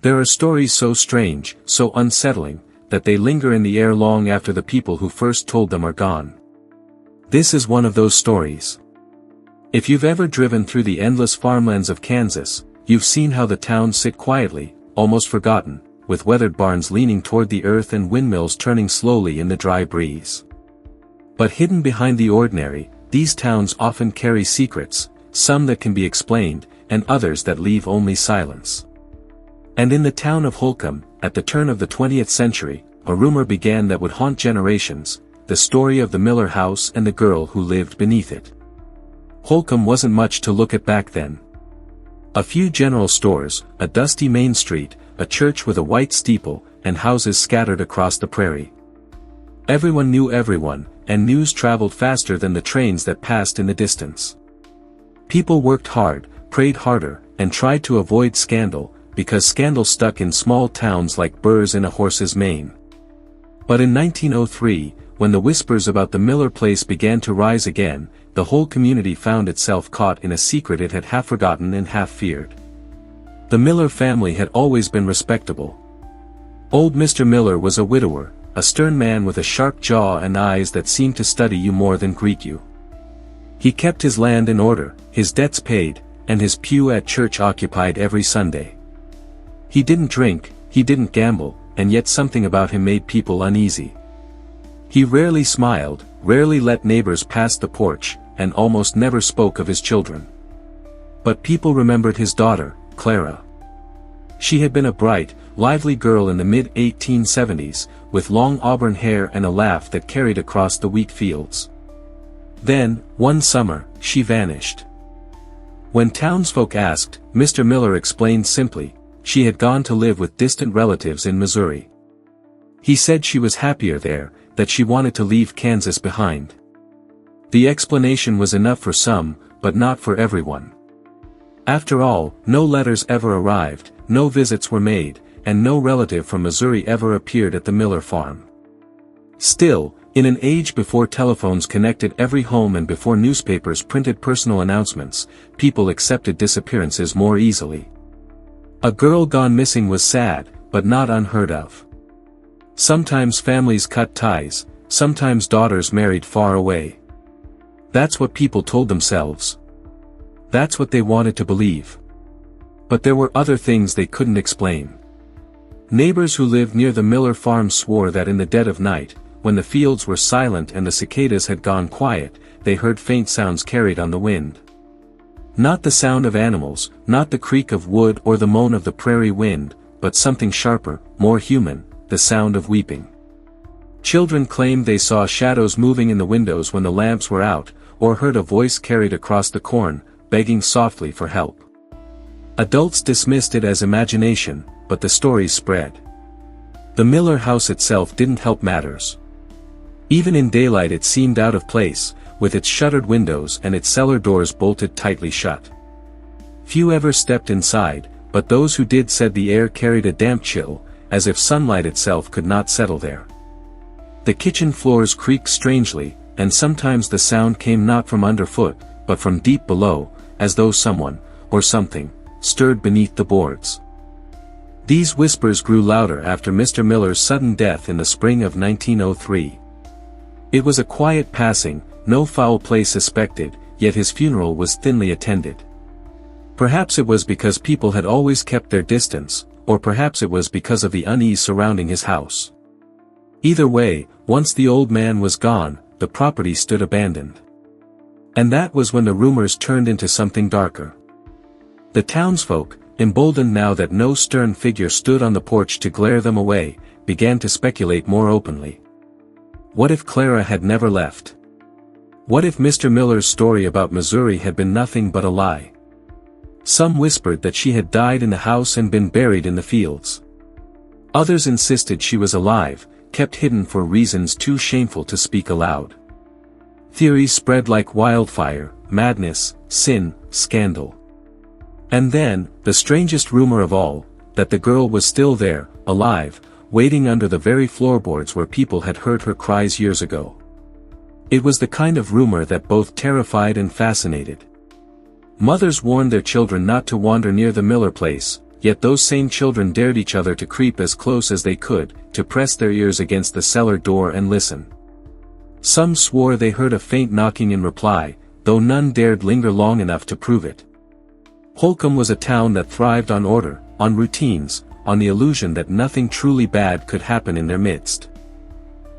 There are stories so strange, so unsettling, that they linger in the air long after the people who first told them are gone. This is one of those stories. If you've ever driven through the endless farmlands of Kansas, you've seen how the towns sit quietly, almost forgotten, with weathered barns leaning toward the earth and windmills turning slowly in the dry breeze. But hidden behind the ordinary, these towns often carry secrets, some that can be explained, and others that leave only silence. And in the town of Holcomb, at the turn of the 20th century, a rumor began that would haunt generations, the story of the Miller house and the girl who lived beneath it. Holcomb wasn't much to look at back then. A few general stores, a dusty main street, a church with a white steeple, and houses scattered across the prairie. Everyone knew everyone, and news traveled faster than the trains that passed in the distance. People worked hard, prayed harder, and tried to avoid scandal, because scandal stuck in small towns like burrs in a horse's mane. But in 1903, when the whispers about the Miller place began to rise again, the whole community found itself caught in a secret it had half forgotten and half feared. The Miller family had always been respectable. Old Mr. Miller was a widower, a stern man with a sharp jaw and eyes that seemed to study you more than greet you. He kept his land in order, his debts paid, and his pew at church occupied every Sunday. He didn't drink, he didn't gamble, and yet something about him made people uneasy. He rarely smiled, rarely let neighbors pass the porch, and almost never spoke of his children. But people remembered his daughter, Clara. She had been a bright, lively girl in the mid-1870s, with long auburn hair and a laugh that carried across the wheat fields. Then, one summer, she vanished. When townsfolk asked, Mr. Miller explained simply, she had gone to live with distant relatives in Missouri. He said she was happier there, that she wanted to leave Kansas behind. The explanation was enough for some, but not for everyone. After all, no letters ever arrived, no visits were made, and no relative from Missouri ever appeared at the Miller farm. Still, in an age before telephones connected every home and before newspapers printed personal announcements, people accepted disappearances more easily. A girl gone missing was sad, but not unheard of. Sometimes families cut ties, sometimes daughters married far away. That's what people told themselves. That's what they wanted to believe. But there were other things they couldn't explain. Neighbors who lived near the Miller farm swore that in the dead of night, when the fields were silent and the cicadas had gone quiet, they heard faint sounds carried on the wind. Not the sound of animals, not the creak of wood or the moan of the prairie wind, but something sharper, more human, the sound of weeping. Children claimed they saw shadows moving in the windows when the lamps were out, or heard a voice carried across the corn, begging softly for help. Adults dismissed it as imagination, but the stories spread. The Miller house itself didn't help matters. Even in daylight it seemed out of place, with its shuttered windows and its cellar doors bolted tightly shut. Few ever stepped inside, but those who did said the air carried a damp chill, as if sunlight itself could not settle there. The kitchen floors creaked strangely, and sometimes the sound came not from underfoot, but from deep below, as though someone, or something, stirred beneath the boards. These whispers grew louder after Mr. Miller's sudden death in the spring of 1903. It was a quiet passing, no foul play suspected, yet his funeral was thinly attended. Perhaps it was because people had always kept their distance, or perhaps it was because of the unease surrounding his house. Either way, once the old man was gone, the property stood abandoned. And that was when the rumors turned into something darker. The townsfolk, emboldened now that no stern figure stood on the porch to glare them away, began to speculate more openly. What if Clara had never left? What if Mr. Miller's story about Missouri had been nothing but a lie? Some whispered that she had died in the house and been buried in the fields. Others insisted she was alive, kept hidden for reasons too shameful to speak aloud. Theories spread like wildfire: madness, sin, scandal. And then, the strangest rumor of all, that the girl was still there, alive, waiting under the very floorboards where people had heard her cries years ago. It was the kind of rumor that both terrified and fascinated. Mothers warned their children not to wander near the Miller place, yet those same children dared each other to creep as close as they could, to press their ears against the cellar door and listen. Some swore they heard a faint knocking in reply, though none dared linger long enough to prove it. Holcomb was a town that thrived on order, on routines, on the illusion that nothing truly bad could happen in their midst.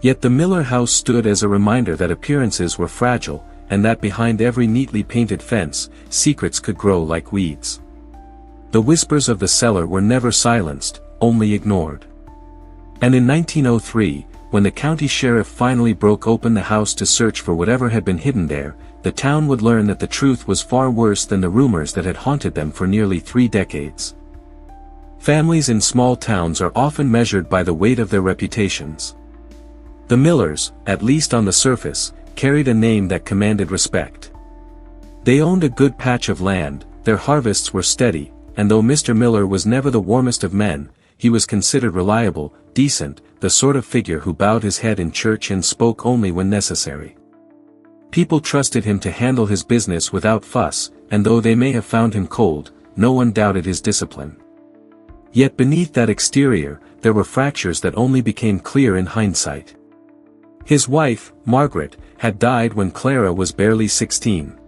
Yet the Miller house stood as a reminder that appearances were fragile, and that behind every neatly painted fence, secrets could grow like weeds. The whispers of the cellar were never silenced, only ignored. And in 1903, when the county sheriff finally broke open the house to search for whatever had been hidden there, the town would learn that the truth was far worse than the rumors that had haunted them for nearly 3 decades. Families in small towns are often measured by the weight of their reputations. The Millers, at least on the surface, carried a name that commanded respect. They owned a good patch of land, their harvests were steady, and though Mr. Miller was never the warmest of men, he was considered reliable, decent, the sort of figure who bowed his head in church and spoke only when necessary. People trusted him to handle his business without fuss, and though they may have found him cold, no one doubted his discipline. Yet beneath that exterior, there were fractures that only became clear in hindsight. His wife, Margaret, had died when Clara was barely 16.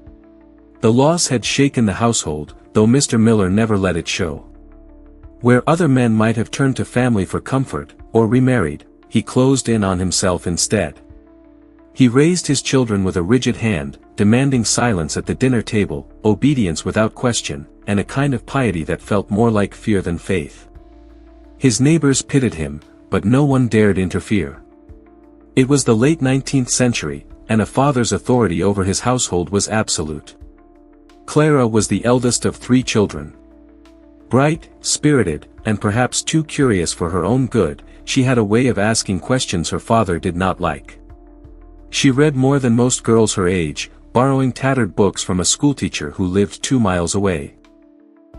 The loss had shaken the household, though Mr. Miller never let it show. Where other men might have turned to family for comfort, or remarried, he closed in on himself instead. He raised his children with a rigid hand, demanding silence at the dinner table, obedience without question, and a kind of piety that felt more like fear than faith. His neighbors pitied him, but no one dared interfere. It was the late 19th century, and a father's authority over his household was absolute. Clara was the eldest of 3 children. Bright, spirited, and perhaps too curious for her own good, she had a way of asking questions her father did not like. She read more than most girls her age, borrowing tattered books from a schoolteacher who lived 2 miles away.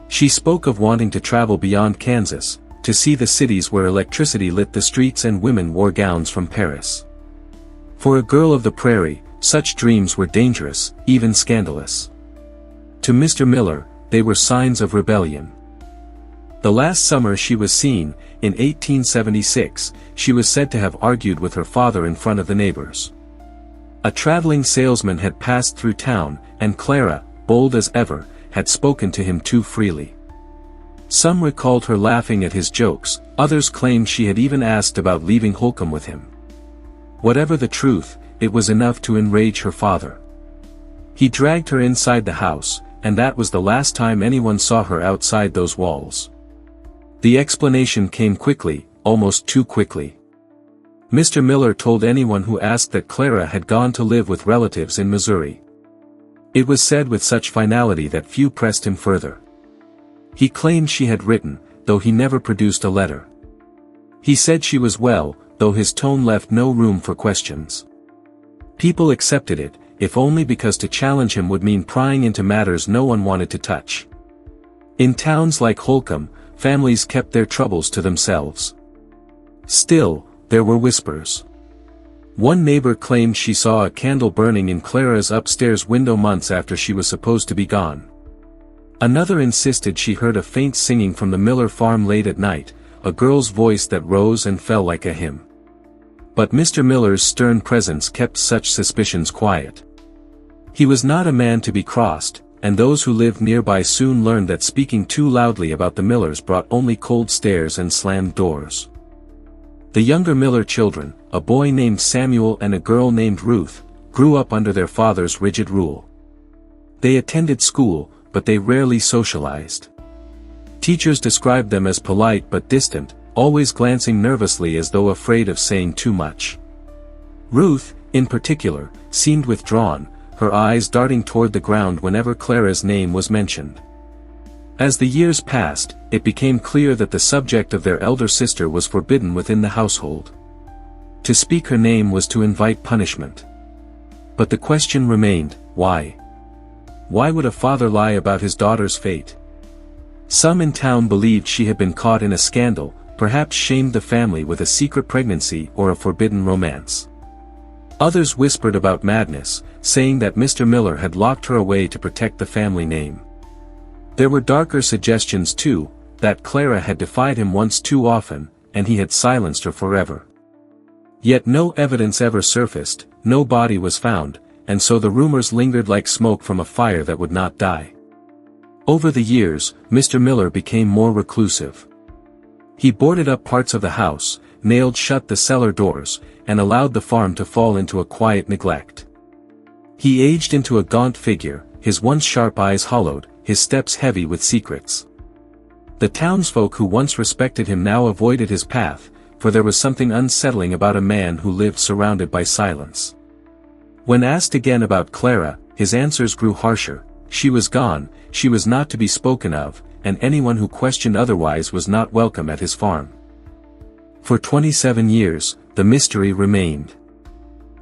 She spoke of wanting to travel beyond Kansas, to see the cities where electricity lit the streets and women wore gowns from Paris. For a girl of the prairie, such dreams were dangerous, even scandalous. To Mr. Miller, they were signs of rebellion. The last summer she was seen, in 1876, she was said to have argued with her father in front of the neighbors. A traveling salesman had passed through town, and Clara, bold as ever, had spoken to him too freely. Some recalled her laughing at his jokes, others claimed she had even asked about leaving Holcomb with him. Whatever the truth, it was enough to enrage her father. He dragged her inside the house, and that was the last time anyone saw her outside those walls. The explanation came quickly, almost too quickly. Mr. Miller told anyone who asked that Clara had gone to live with relatives in Missouri. It was said with such finality that few pressed him further. He claimed she had written, though he never produced a letter. He said she was well, though his tone left no room for questions. People accepted it, if only because to challenge him would mean prying into matters no one wanted to touch. In towns like Holcomb, families kept their troubles to themselves. Still, there were whispers. One neighbor claimed she saw a candle burning in Clara's upstairs window months after she was supposed to be gone. Another insisted she heard a faint singing from the Miller farm late at night, a girl's voice that rose and fell like a hymn. But Mr. Miller's stern presence kept such suspicions quiet. He was not a man to be crossed, and those who lived nearby soon learned that speaking too loudly about the Millers brought only cold stares and slammed doors. The younger Miller children, a boy named Samuel and a girl named Ruth, grew up under their father's rigid rule. They attended school, but they rarely socialized. Teachers described them as polite but distant, always glancing nervously as though afraid of saying too much. Ruth, in particular, seemed withdrawn, her eyes darting toward the ground whenever Clara's name was mentioned. As the years passed, it became clear that the subject of their elder sister was forbidden within the household. To speak her name was to invite punishment. But the question remained, why? Why would a father lie about his daughter's fate? Some in town believed she had been caught in a scandal, perhaps shamed the family with a secret pregnancy or a forbidden romance. Others whispered about madness, saying that Mr. Miller had locked her away to protect the family name. There were darker suggestions too, that Clara had defied him once too often, and he had silenced her forever. Yet no evidence ever surfaced, no body was found, and so the rumors lingered like smoke from a fire that would not die. Over the years, Mr. Miller became more reclusive. He boarded up parts of the house, nailed shut the cellar doors, and allowed the farm to fall into a quiet neglect. He aged into a gaunt figure, his once sharp eyes hollowed, his steps heavy with secrets. The townsfolk who once respected him now avoided his path, for there was something unsettling about a man who lived surrounded by silence. When asked again about Clara, his answers grew harsher. She was gone, she was not to be spoken of, and anyone who questioned otherwise was not welcome at his farm. For 27 years, the mystery remained.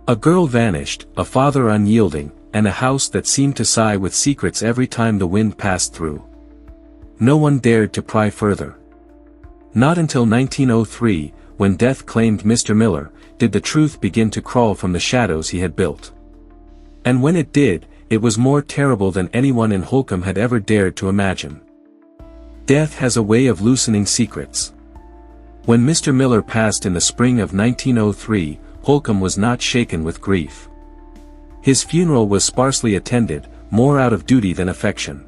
A girl vanished, a father unyielding, and a house that seemed to sigh with secrets every time the wind passed through. No one dared to pry further. Not until 1903, when death claimed Mr. Miller, did the truth begin to crawl from the shadows he had built. And when it did, it was more terrible than anyone in Holcomb had ever dared to imagine. Death has a way of loosening secrets. When Mr. Miller passed in the spring of 1903, Holcomb was not shaken with grief. His funeral was sparsely attended, more out of duty than affection.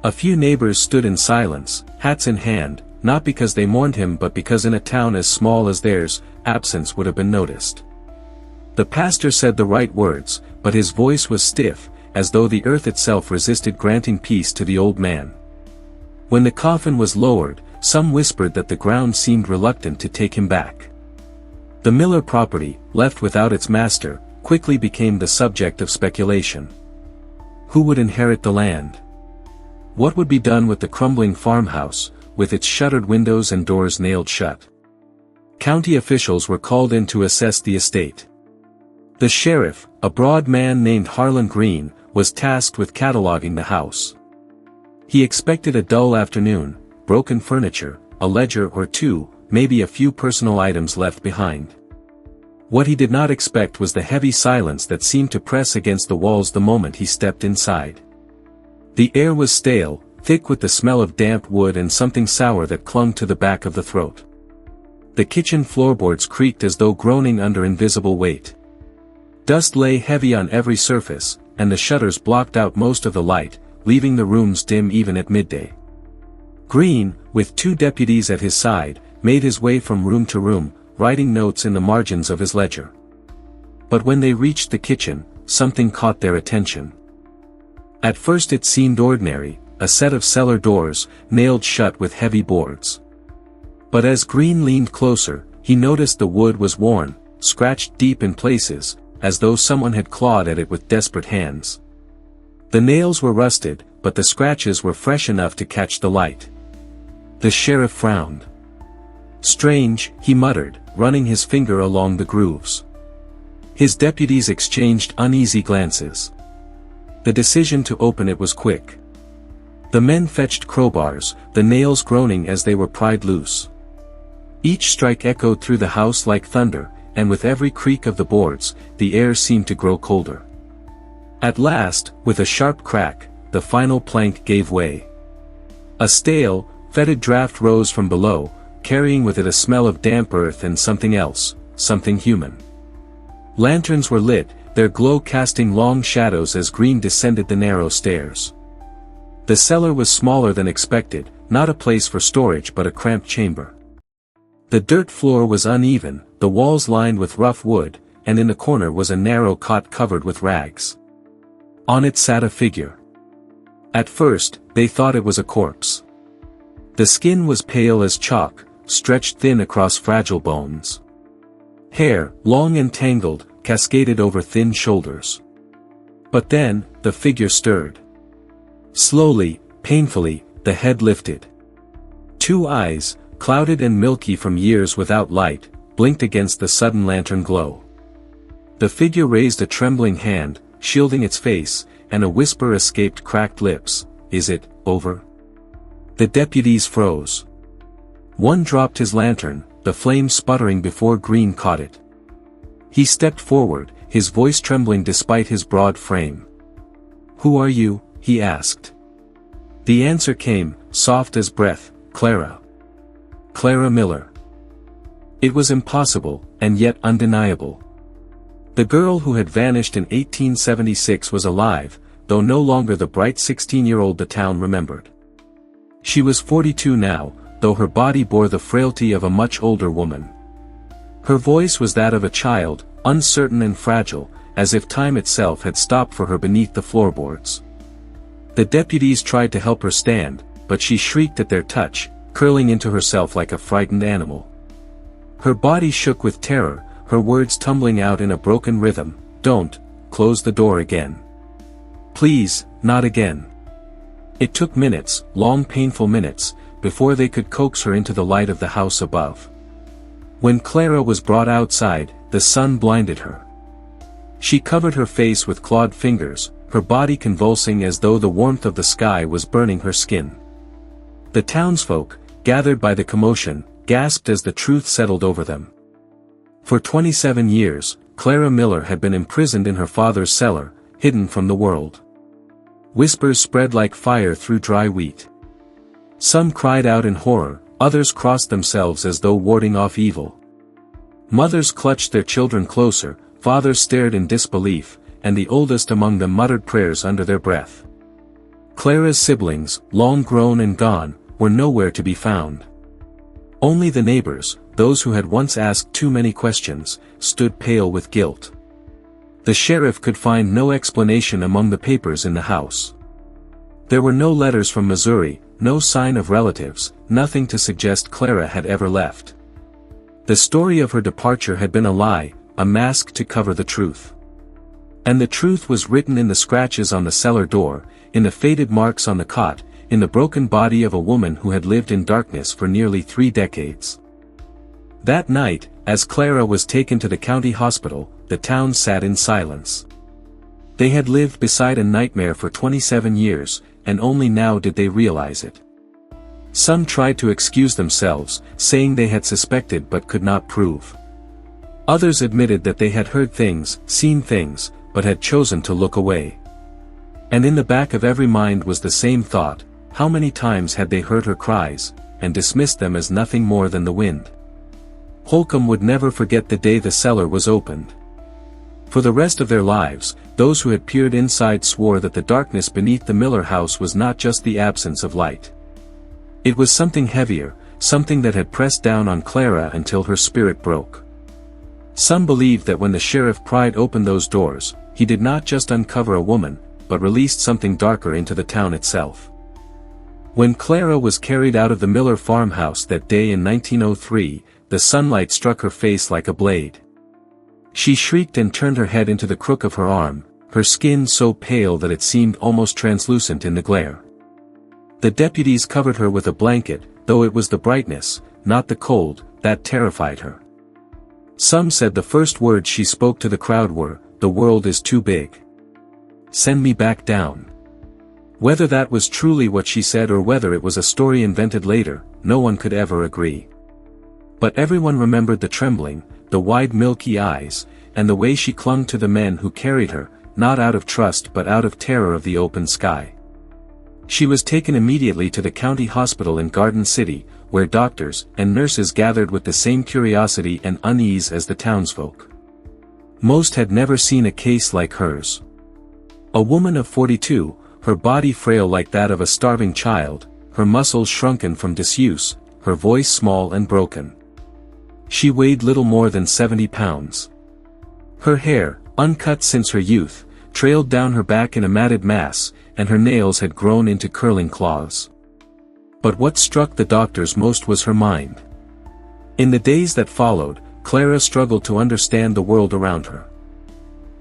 A few neighbors stood in silence, hats in hand, not because they mourned him but because in a town as small as theirs, absence would have been noticed. The pastor said the right words, but his voice was stiff, as though the earth itself resisted granting peace to the old man. When the coffin was lowered, some whispered that the ground seemed reluctant to take him back. The Miller property, left without its master, quickly became the subject of speculation. Who would inherit the land? What would be done with the crumbling farmhouse, with its shuttered windows and doors nailed shut? County officials were called in to assess the estate. The sheriff, a broad man named Harlan Green, was tasked with cataloging the house. He expected a dull afternoon, broken furniture, a ledger or two, maybe a few personal items left behind. What he did not expect was the heavy silence that seemed to press against the walls the moment he stepped inside. The air was stale, thick with the smell of damp wood and something sour that clung to the back of the throat. The kitchen floorboards creaked as though groaning under invisible weight. Dust lay heavy on every surface, and the shutters blocked out most of the light, leaving the rooms dim even at midday. Green, with 2 deputies at his side, made his way from room to room, writing notes in the margins of his ledger. But when they reached the kitchen, something caught their attention. At first it seemed ordinary, a set of cellar doors, nailed shut with heavy boards. But as Green leaned closer, he noticed the wood was worn, scratched deep in places, as though someone had clawed at it with desperate hands. The nails were rusted, but the scratches were fresh enough to catch the light. The sheriff frowned. "Strange," he muttered, running his finger along the grooves. His deputies exchanged uneasy glances. The decision to open it was quick. The men fetched crowbars, the nails groaning as they were pried loose. Each strike echoed through the house like thunder, and with every creak of the boards, the air seemed to grow colder. At last, with a sharp crack, the final plank gave way. A stale, fetid draft rose from below, carrying with it a smell of damp earth and something else, something human. Lanterns were lit, their glow casting long shadows as Green descended the narrow stairs. The cellar was smaller than expected, not a place for storage but a cramped chamber. The dirt floor was uneven, the walls lined with rough wood, and in the corner was a narrow cot covered with rags. On it sat a figure. At first, they thought it was a corpse. The skin was pale as chalk, stretched thin across fragile bones. Hair, long and tangled, cascaded over thin shoulders. But then, the figure stirred. Slowly, painfully, the head lifted. 2 eyes, clouded and milky from years without light, blinked against the sudden lantern glow. The figure raised a trembling hand, shielding its face, and a whisper escaped cracked lips, "Is it over?" The deputies froze. One dropped his lantern, the flame sputtering before Green caught it. He stepped forward, his voice trembling despite his broad frame. "Who are you?" he asked. The answer came, soft as breath, Clara. Clara Miller. It was impossible, and yet undeniable. The girl who had vanished in 1876 was alive, though no longer the bright 16-year-old the town remembered. She was 42 now, though her body bore the frailty of a much older woman. Her voice was that of a child, uncertain and fragile, as if time itself had stopped for her beneath the floorboards. The deputies tried to help her stand, but she shrieked at their touch, curling into herself like a frightened animal. Her body shook with terror, her words tumbling out in a broken rhythm. "Don't close the door again. Please, not again." It took minutes, long painful minutes, before they could coax her into the light of the house above. When Clara was brought outside, the sun blinded her. She covered her face with clawed fingers, her body convulsing as though the warmth of the sky was burning her skin. The townsfolk, gathered by the commotion, gasped as the truth settled over them. For 27 years, Clara Miller had been imprisoned in her father's cellar, hidden from the world. Whispers spread like fire through dry wheat. Some cried out in horror, others crossed themselves as though warding off evil. Mothers clutched their children closer, fathers stared in disbelief, and the oldest among them muttered prayers under their breath. Clara's siblings, long grown and gone, were nowhere to be found. Only the neighbors, those who had once asked too many questions, stood pale with guilt. The sheriff could find no explanation among the papers in the house. There were no letters from Missouri, no sign of relatives, nothing to suggest Clara had ever left. The story of her departure had been a lie, a mask to cover the truth. And the truth was written in the scratches on the cellar door, in the faded marks on the cot, in the broken body of a woman who had lived in darkness for nearly 3 decades. That night, as Clara was taken to the county hospital, the town sat in silence. They had lived beside a nightmare for 27 years, and only now did they realize it. Some tried to excuse themselves, saying they had suspected but could not prove. Others admitted that they had heard things, seen things, but had chosen to look away. And in the back of every mind was the same thought: how many times had they heard her cries, and dismissed them as nothing more than the wind? Holcomb would never forget the day the cellar was opened. For the rest of their lives, those who had peered inside swore that the darkness beneath the Miller house was not just the absence of light. It was something heavier, something that had pressed down on Clara until her spirit broke. Some believed that when the sheriff pried open those doors, he did not just uncover a woman, but released something darker into the town itself. When Clara was carried out of the Miller farmhouse that day in 1903, the sunlight struck her face like a blade. She shrieked and turned her head into the crook of her arm, her skin so pale that it seemed almost translucent in the glare. The deputies covered her with a blanket, though it was the brightness, not the cold, that terrified her. Some said the first words she spoke to the crowd were, "The world is too big. Send me back down." Whether that was truly what she said or whether it was a story invented later, no one could ever agree. But everyone remembered the trembling, the wide milky eyes, and the way she clung to the men who carried her, not out of trust but out of terror of the open sky. She was taken immediately to the county hospital in Garden City, where doctors and nurses gathered with the same curiosity and unease as the townsfolk. Most had never seen a case like hers. A woman of 42, her body frail like that of a starving child, her muscles shrunken from disuse, her voice small and broken. She weighed little more than 70 pounds. Her hair, uncut since her youth, trailed down her back in a matted mass, and her nails had grown into curling claws. But what struck the doctors most was her mind. In the days that followed, Clara struggled to understand the world around her.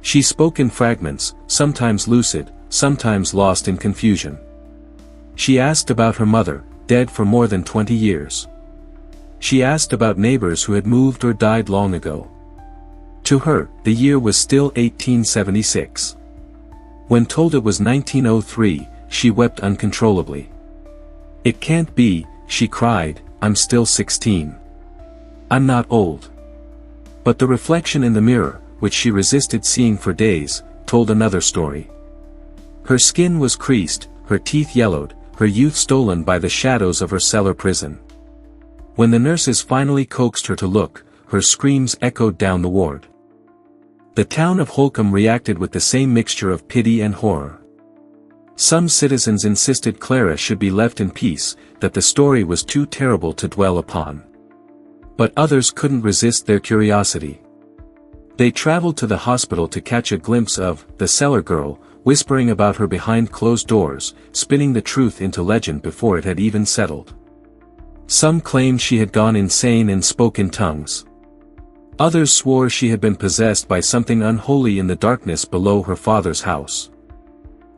She spoke in fragments, sometimes lucid, sometimes lost in confusion. She asked about her mother, dead for more than 20 years. She asked about neighbors who had moved or died long ago. To her, the year was still 1876. When told it was 1903, she wept uncontrollably. "It can't be," she cried, "I'm still 16. I'm not old." But the reflection in the mirror, which she resisted seeing for days, told another story. Her skin was creased, her teeth yellowed, her youth stolen by the shadows of her cellar prison. When the nurses finally coaxed her to look, her screams echoed down the ward. The town of Holcomb reacted with the same mixture of pity and horror. Some citizens insisted Clara should be left in peace, that the story was too terrible to dwell upon. But others couldn't resist their curiosity. They traveled to the hospital to catch a glimpse of the cellar girl, whispering about her behind closed doors, spinning the truth into legend before it had even settled. Some claimed she had gone insane and spoke in tongues. Others swore she had been possessed by something unholy in the darkness below her father's house.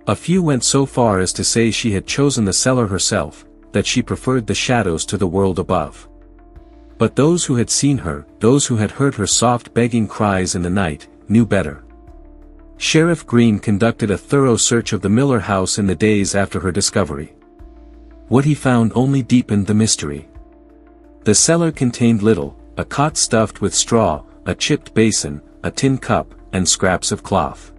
A few went so far as to say she had chosen the cellar herself, that she preferred the shadows to the world above. But those who had seen her, those who had heard her soft begging cries in the night, knew better. Sheriff Green conducted a thorough search of the Miller house in the days after her discovery. What he found only deepened the mystery. The cellar contained little: a cot stuffed with straw, a chipped basin, a tin cup, and scraps of cloth.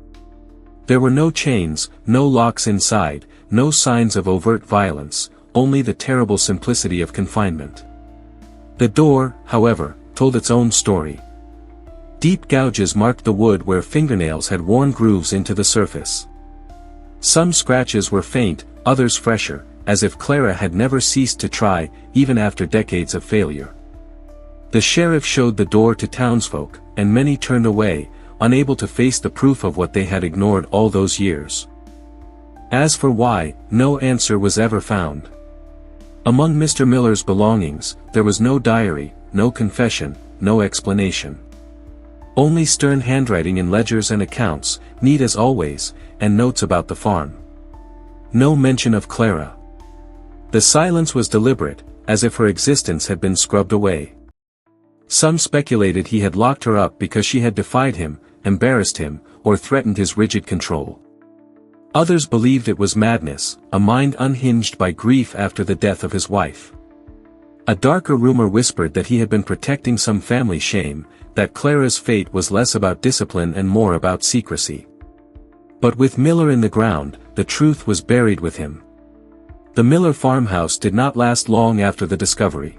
There were no chains, no locks inside, no signs of overt violence, only the terrible simplicity of confinement. The door, however, told its own story. Deep gouges marked the wood where fingernails had worn grooves into the surface. Some scratches were faint, others fresher, as if Clara had never ceased to try, even after decades of failure. The sheriff showed the door to townsfolk, and many turned away, unable to face the proof of what they had ignored all those years. As for why, no answer was ever found. Among Mr. Miller's belongings, there was no diary, no confession, no explanation. Only stern handwriting in ledgers and accounts, neat as always, and notes about the farm. No mention of Clara. The silence was deliberate, as if her existence had been scrubbed away. Some speculated he had locked her up because she had defied him, embarrassed him, or threatened his rigid control. Others believed it was madness, a mind unhinged by grief after the death of his wife. A darker rumor whispered that he had been protecting some family shame, that Clara's fate was less about discipline and more about secrecy. But with Miller in the ground, the truth was buried with him. The Miller farmhouse did not last long after the discovery.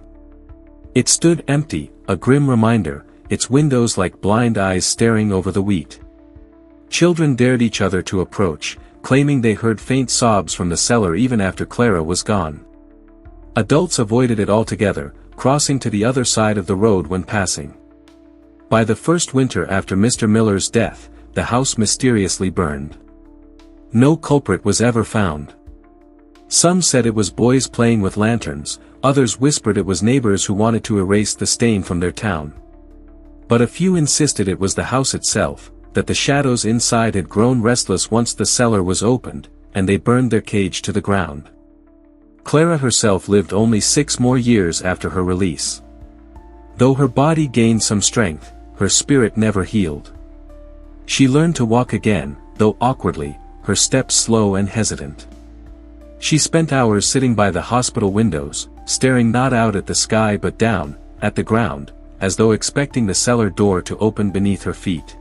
It stood empty, a grim reminder, its windows like blind eyes staring over the wheat. Children dared each other to approach, claiming they heard faint sobs from the cellar even after Clara was gone. Adults avoided it altogether, crossing to the other side of the road when passing. By the first winter after Mr. Miller's death, the house mysteriously burned. No culprit was ever found. Some said it was boys playing with lanterns, others whispered it was neighbors who wanted to erase the stain from their town. But a few insisted it was the house itself, that the shadows inside had grown restless once the cellar was opened, and they burned their cage to the ground. Clara herself lived only 6 more years after her release. Though her body gained some strength, her spirit never healed. She learned to walk again, though awkwardly, her steps slow and hesitant. She spent hours sitting by the hospital windows, staring not out at the sky but down, at the ground, as though expecting the cellar door to open beneath her feet.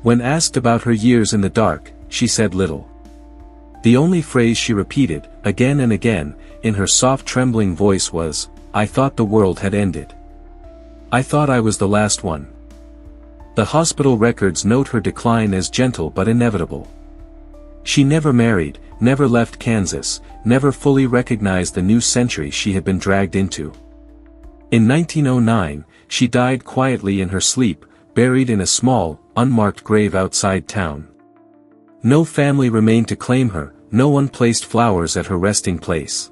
When asked about her years in the dark, she said little. The only phrase she repeated, again and again, in her soft trembling voice was, "I thought the world had ended. I thought I was the last one." The hospital records note her decline as gentle but inevitable. She never married, never left Kansas, never fully recognized the new century she had been dragged into. In 1909, she died quietly in her sleep, buried in a small, unmarked grave outside town. No family remained to claim her, no one placed flowers at her resting place.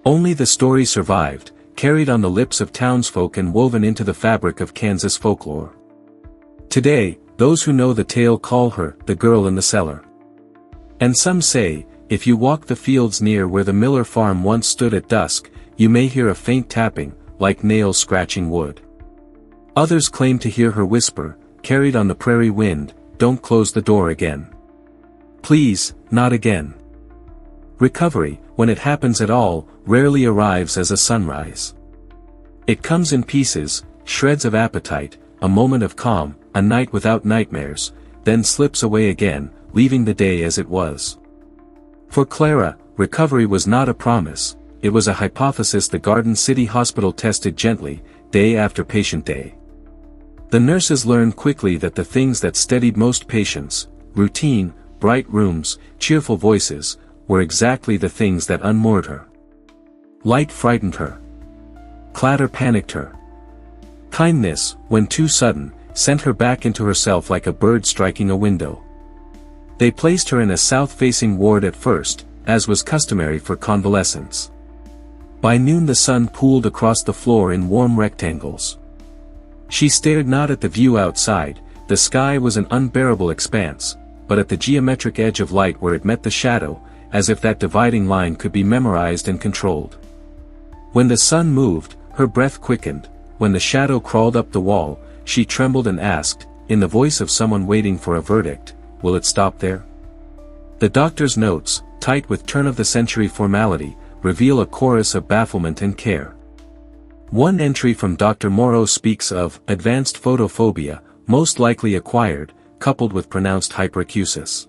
Only the story survived, carried on the lips of townsfolk and woven into the fabric of Kansas folklore. Today, those who know the tale call her the girl in the cellar. And some say, if you walk the fields near where the Miller farm once stood at dusk, you may hear a faint tapping, like nails scratching wood. Others claim to hear her whisper, carried on the prairie wind, "Don't close the door again. Please, not again." Recovery, when it happens at all, rarely arrives as a sunrise. It comes in pieces, shreds of appetite, a moment of calm, a night without nightmares, then slips away again, leaving the day as it was. For Clara, recovery was not a promise, it was a hypothesis the Garden City Hospital tested gently, day after patient day. The nurses learned quickly that the things that steadied most patients, routine, bright rooms, cheerful voices, were exactly the things that unmoored her. Light frightened her. Clatter panicked her. Kindness, when too sudden, sent her back into herself like a bird striking a window. They placed her in a south-facing ward at first, as was customary for convalescents. By noon the sun pooled across the floor in warm rectangles. She stared not at the view outside, the sky was an unbearable expanse, but at the geometric edge of light where it met the shadow, as if that dividing line could be memorized and controlled. When the sun moved, her breath quickened, when the shadow crawled up the wall, she trembled and asked, in the voice of someone waiting for a verdict, "Will it stop there?" The doctor's notes, tight with turn-of-the-century formality, reveal a chorus of bafflement and care. One entry from Dr. Morrow speaks of advanced photophobia, most likely acquired, coupled with pronounced hyperacusis.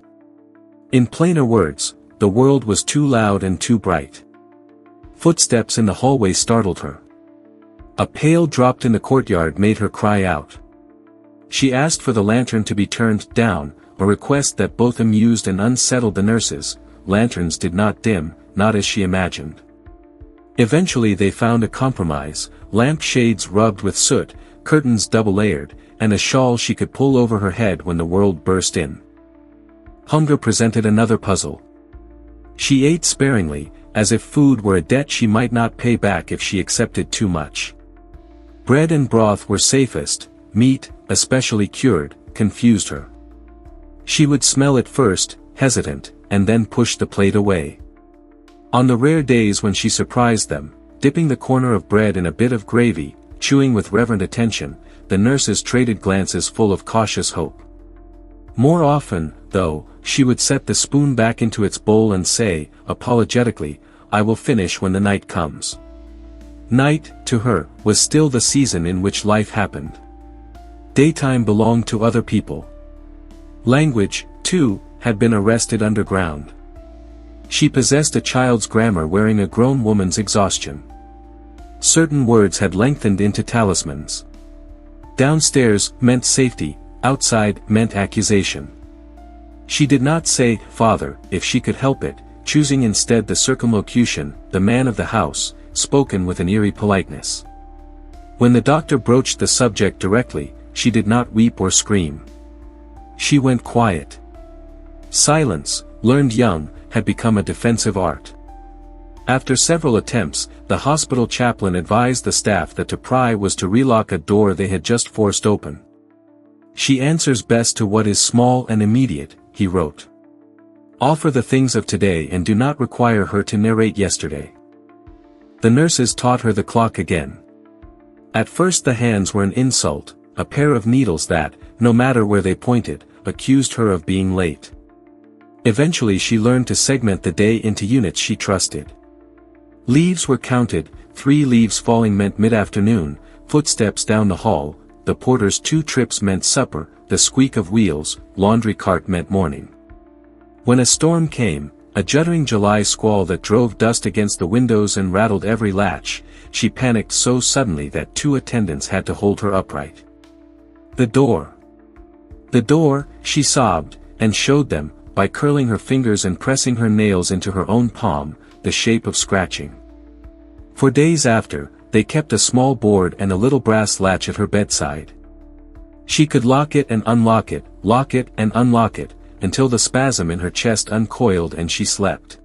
In plainer words, the world was too loud and too bright. Footsteps in the hallway startled her. A pail dropped in the courtyard made her cry out. She asked for the lantern to be turned down, a request that both amused and unsettled the nurses. Lanterns did not dim, not as she imagined. Eventually they found a compromise, lamp shades rubbed with soot, curtains double-layered, and a shawl she could pull over her head when the world burst in. Hunger presented another puzzle. She ate sparingly, as if food were a debt she might not pay back if she accepted too much. Bread and broth were safest, meat, especially cured, confused her. She would smell it first, hesitant, and then push the plate away. On the rare days when she surprised them, dipping the corner of bread in a bit of gravy, chewing with reverent attention, the nurses traded glances full of cautious hope. More often, though, she would set the spoon back into its bowl and say, apologetically, "I will finish when the night comes." Night, to her, was still the season in which life happened. Daytime belonged to other people. Language, too, had been arrested underground. She possessed a child's grammar wearing a grown woman's exhaustion. Certain words had lengthened into talismans. Downstairs meant safety, outside meant accusation. She did not say, "Father," if she could help it, choosing instead the circumlocution, "the man of the house," spoken with an eerie politeness. When the doctor broached the subject directly, she did not weep or scream. She went quiet. Silence, learned young, had become a defensive art. After several attempts, the hospital chaplain advised the staff that to pry was to relock a door they had just forced open. "She answers best to what is small and immediate," he wrote. "Offer the things of today and do not require her to narrate yesterday." The nurses taught her the clock again. At first the hands were an insult, a pair of needles that, no matter where they pointed, accused her of being late. Eventually she learned to segment the day into units she trusted. Leaves were counted, 3 leaves falling meant mid-afternoon, footsteps down the hall, the porter's 2 trips meant supper, the squeak of wheels, laundry cart meant morning. When a storm came, a juddering July squall that drove dust against the windows and rattled every latch, she panicked so suddenly that 2 attendants had to hold her upright. The door. The door, she sobbed, and showed them, by curling her fingers and pressing her nails into her own palm, the shape of scratching. For days after, they kept a small board and a little brass latch at her bedside. She could lock it and unlock it, lock it and unlock it, until the spasm in her chest uncoiled and she slept.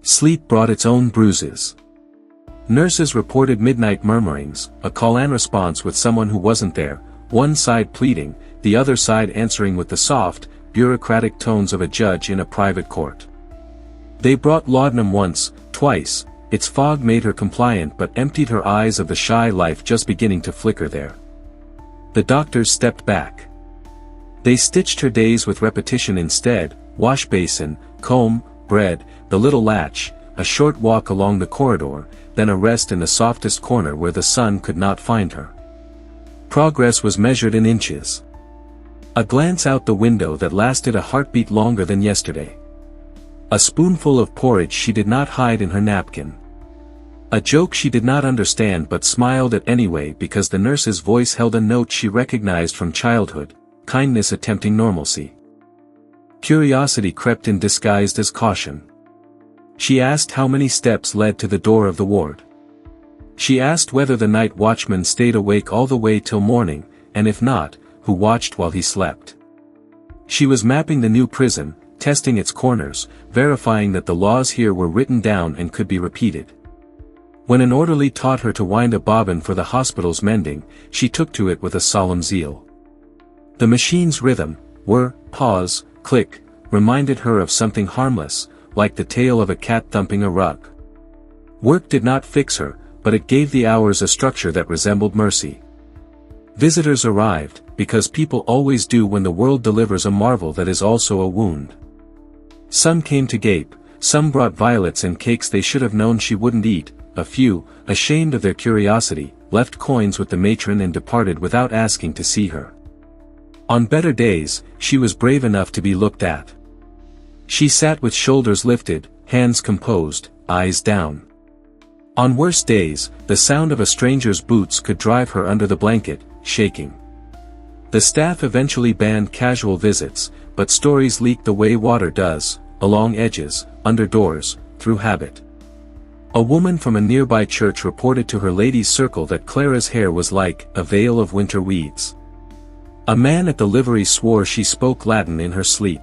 Sleep brought its own bruises. Nurses reported midnight murmurings, a call-and response with someone who wasn't there, one side pleading, the other side answering with the soft, bureaucratic tones of a judge in a private court. They brought laudanum once, twice, its fog made her compliant but emptied her eyes of the shy life just beginning to flicker there. The doctors stepped back. They stitched her days with repetition instead, wash basin, comb, bread, the little latch, a short walk along the corridor, then a rest in the softest corner where the sun could not find her. Progress was measured in inches. A glance out the window that lasted a heartbeat longer than yesterday. A spoonful of porridge she did not hide in her napkin. A joke she did not understand but smiled at anyway because the nurse's voice held a note she recognized from childhood, kindness attempting normalcy. Curiosity crept in disguised as caution. She asked how many steps led to the door of the ward. She asked whether the night watchman stayed awake all the way till morning, and if not, who watched while he slept. She was mapping the new prison, testing its corners, verifying that the laws here were written down and could be repeated. When an orderly taught her to wind a bobbin for the hospital's mending, she took to it with a solemn zeal. The machine's rhythm, whir, pause, click, reminded her of something harmless, like the tail of a cat thumping a rug. Work did not fix her, but it gave the hours a structure that resembled mercy. Visitors arrived, because people always do when the world delivers a marvel that is also a wound. Some came to gape, some brought violets and cakes they should have known she wouldn't eat, a few, ashamed of their curiosity, left coins with the matron and departed without asking to see her. On better days, she was brave enough to be looked at. She sat with shoulders lifted, hands composed, eyes down. On worse days, the sound of a stranger's boots could drive her under the blanket, shaking. The staff eventually banned casual visits, but stories leaked the way water does, along edges, under doors, through habit. A woman from a nearby church reported to her ladies' circle that Clara's hair was like a veil of winter weeds. A man at the livery swore she spoke Latin in her sleep.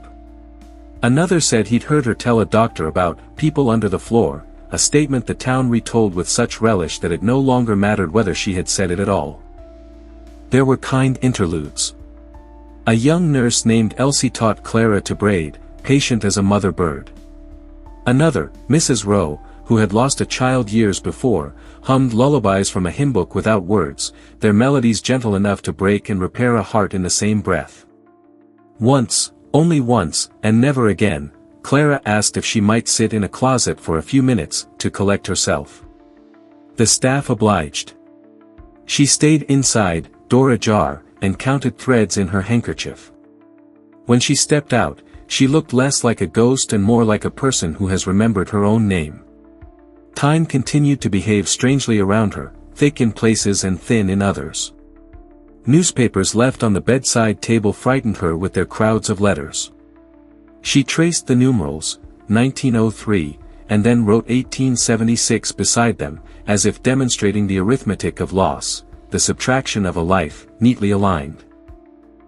Another said he'd heard her tell a doctor about people under the floor, a statement the town retold with such relish that it no longer mattered whether she had said it at all. There were kind interludes. A young nurse named Elsie taught Clara to braid, patient as a mother bird. Another, Mrs. Rowe, who had lost a child years before, hummed lullabies from a hymn book without words, their melodies gentle enough to break and repair a heart in the same breath. Once, only once, and never again, Clara asked if she might sit in a closet for a few minutes, to collect herself. The staff obliged. She stayed inside, door ajar, and counted threads in her handkerchief. When she stepped out, she looked less like a ghost and more like a person who has remembered her own name. Time continued to behave strangely around her, thick in places and thin in others. Newspapers left on the bedside table frightened her with their crowds of letters. She traced the numerals, 1903, and then wrote 1876 beside them, as if demonstrating the arithmetic of loss, the subtraction of a life, neatly aligned.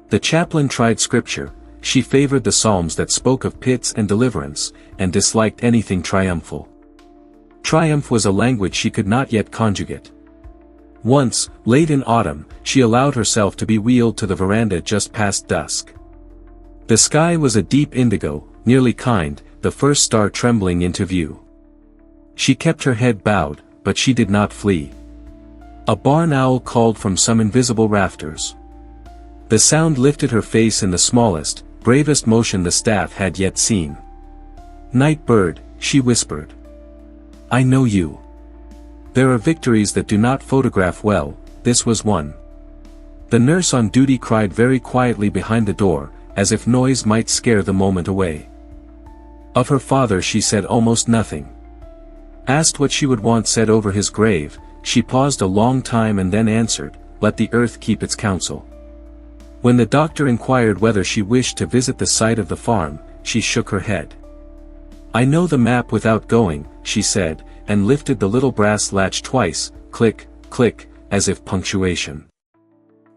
The chaplain tried scripture. She favored the psalms that spoke of pits and deliverance, and disliked anything triumphal. Triumph was a language she could not yet conjugate. Once, late in autumn, she allowed herself to be wheeled to the veranda just past dusk. The sky was a deep indigo, nearly kind, the first star trembling into view. She kept her head bowed, but she did not flee. A barn owl called from some invisible rafters. The sound lifted her face in the smallest, bravest motion the staff had yet seen. "Night bird," she whispered. "I know you. There are victories that do not photograph well, this was one." The nurse on duty cried very quietly behind the door, as if noise might scare the moment away. Of her father she said almost nothing. Asked what she would want said over his grave, she paused a long time and then answered, "Let the earth keep its counsel." When the doctor inquired whether she wished to visit the site of the farm, she shook her head. "I know the map without going," she said, and lifted the little brass latch twice, click, click, as if punctuation.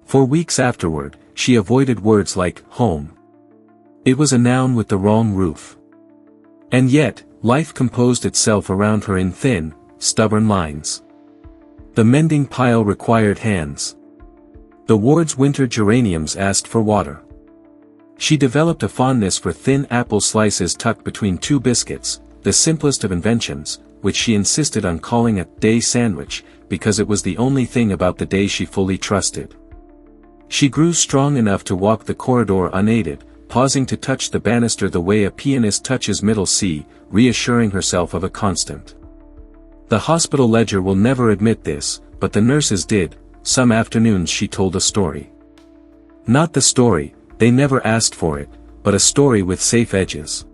For weeks afterward, she avoided words like home. It was a noun with the wrong roof. And yet, life composed itself around her in thin, stubborn lines. The mending pile required hands. The ward's winter geraniums asked for water. She developed a fondness for thin apple slices tucked between two biscuits, the simplest of inventions, which she insisted on calling a day sandwich, because it was the only thing about the day she fully trusted. She grew strong enough to walk the corridor unaided, pausing to touch the banister the way a pianist touches middle C, reassuring herself of a constant. The hospital ledger will never admit this, but the nurses did. Some afternoons she told a story. Not the story, they never asked for it, but a story with safe edges.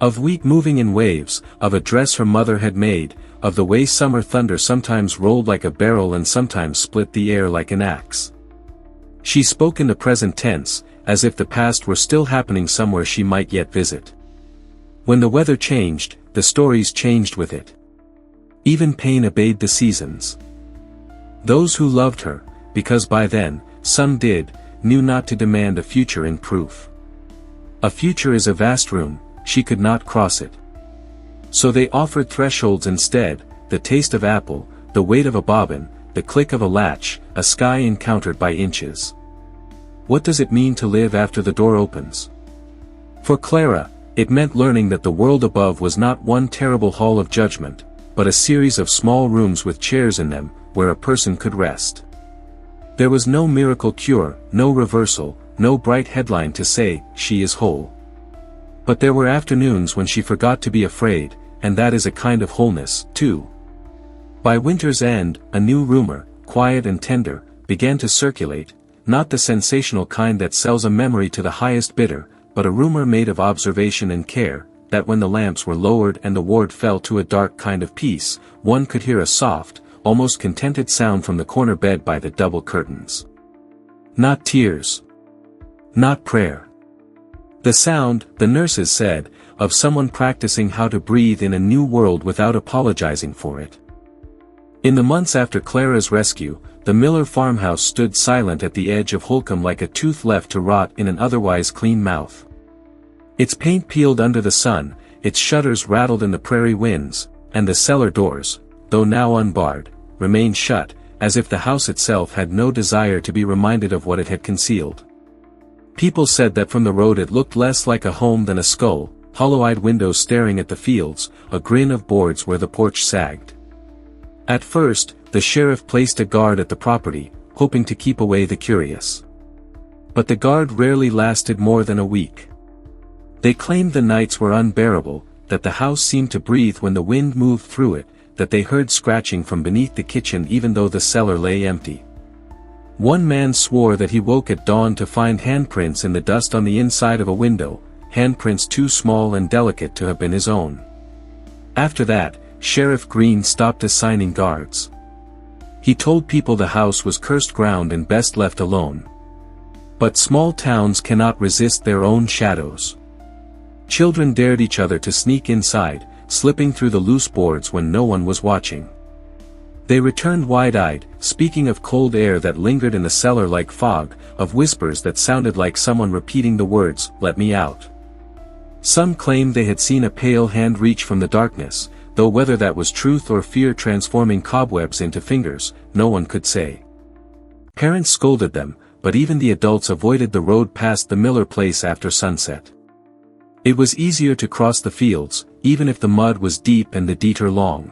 Of wheat moving in waves, of a dress her mother had made, of the way summer thunder sometimes rolled like a barrel and sometimes split the air like an axe. She spoke in the present tense, as if the past were still happening somewhere she might yet visit. When the weather changed, the stories changed with it. Even pain obeyed the seasons. Those who loved her, because by then, some did, knew not to demand a future in proof. A future is a vast room, she could not cross it. So they offered thresholds instead, the taste of apple, the weight of a bobbin, the click of a latch, a sky encountered by inches. What does it mean to live after the door opens? For Clara, it meant learning that the world above was not one terrible hall of judgment, but a series of small rooms with chairs in them, where a person could rest. There was no miracle cure, no reversal, no bright headline to say, she is whole. But there were afternoons when she forgot to be afraid, and that is a kind of wholeness, too. By winter's end, a new rumor, quiet and tender, began to circulate, not the sensational kind that sells a memory to the highest bidder, but a rumor made of observation and care, that when the lamps were lowered and the ward fell to a dark kind of peace, one could hear a soft, almost contented sound from the corner bed by the double curtains. Not tears. Not prayer. The sound, the nurses said, of someone practicing how to breathe in a new world without apologizing for it. In the months after Clara's rescue, the Miller farmhouse stood silent at the edge of Holcomb like a tooth left to rot in an otherwise clean mouth. Its paint peeled under the sun, its shutters rattled in the prairie winds, and the cellar doors, though now unbarred, remained shut, as if the house itself had no desire to be reminded of what it had concealed. People said that from the road it looked less like a home than a skull, hollow-eyed windows staring at the fields, a grin of boards where the porch sagged. At first, the sheriff placed a guard at the property, hoping to keep away the curious. But the guard rarely lasted more than a week. They claimed the nights were unbearable, that the house seemed to breathe when the wind moved through it, that they heard scratching from beneath the kitchen even though the cellar lay empty. One man swore that he woke at dawn to find handprints in the dust on the inside of a window, handprints too small and delicate to have been his own. After that, Sheriff Green stopped assigning guards. He told people the house was cursed ground and best left alone. But small towns cannot resist their own shadows. Children dared each other to sneak inside, slipping through the loose boards when no one was watching. They returned wide-eyed, speaking of cold air that lingered in the cellar like fog, of whispers that sounded like someone repeating the words, "Let me out." Some claimed they had seen a pale hand reach from the darkness, though whether that was truth or fear transforming cobwebs into fingers, no one could say. Parents scolded them, but even the adults avoided the road past the Miller place after sunset. It was easier to cross the fields, even if the mud was deep and the detour long.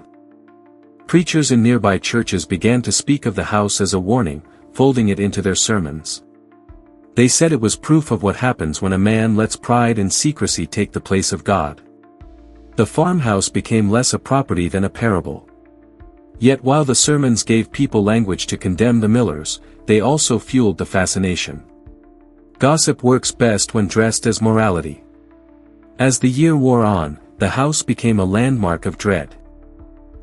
Preachers in nearby churches began to speak of the house as a warning, folding it into their sermons. They said it was proof of what happens when a man lets pride and secrecy take the place of God. The farmhouse became less a property than a parable. Yet while the sermons gave people language to condemn the Millers, they also fueled the fascination. Gossip works best when dressed as morality. As the year wore on, the house became a landmark of dread.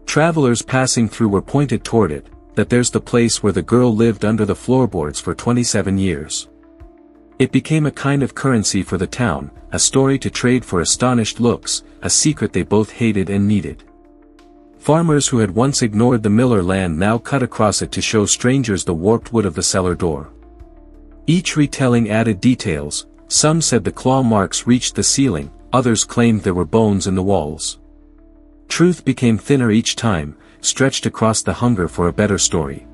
Travelers passing through were pointed toward it, that there's the place where the girl lived under the floorboards for 27 years. It became a kind of currency for the town, a story to trade for astonished looks, a secret they both hated and needed. Farmers who had once ignored the Miller land now cut across it to show strangers the warped wood of the cellar door. Each retelling added details. Some said the claw marks reached the ceiling, others claimed there were bones in the walls. Truth became thinner each time, stretched across the hunger for a better story.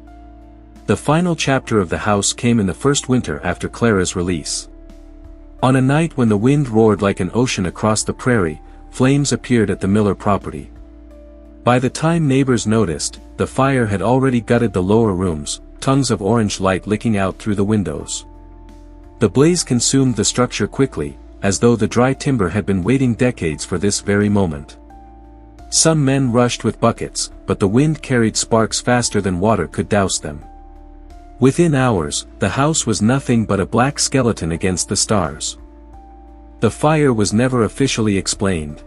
The final chapter of the house came in the first winter after Clara's release. On a night when the wind roared like an ocean across the prairie, flames appeared at the Miller property. By the time neighbors noticed, the fire had already gutted the lower rooms, tongues of orange light licking out through the windows. The blaze consumed the structure quickly, as though the dry timber had been waiting decades for this very moment. Some men rushed with buckets, but the wind carried sparks faster than water could douse them. Within hours, the house was nothing but a black skeleton against the stars. The fire was never officially explained.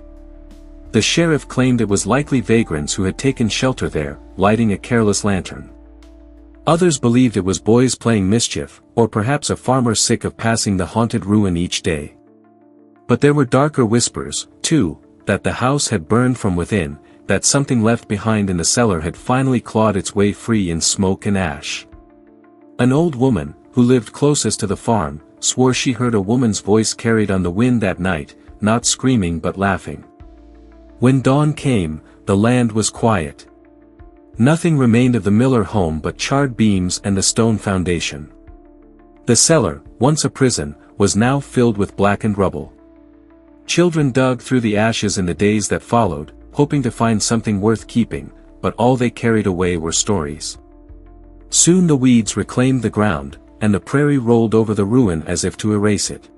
The sheriff claimed it was likely vagrants who had taken shelter there, lighting a careless lantern. Others believed it was boys playing mischief, or perhaps a farmer sick of passing the haunted ruin each day. But there were darker whispers, too, that the house had burned from within, that something left behind in the cellar had finally clawed its way free in smoke and ash. An old woman, who lived closest to the farm, swore she heard a woman's voice carried on the wind that night, not screaming but laughing. When dawn came, the land was quiet. Nothing remained of the Miller home but charred beams and the stone foundation. The cellar, once a prison, was now filled with blackened rubble. Children dug through the ashes in the days that followed, hoping to find something worth keeping, but all they carried away were stories. Soon the weeds reclaimed the ground, and the prairie rolled over the ruin as if to erase it.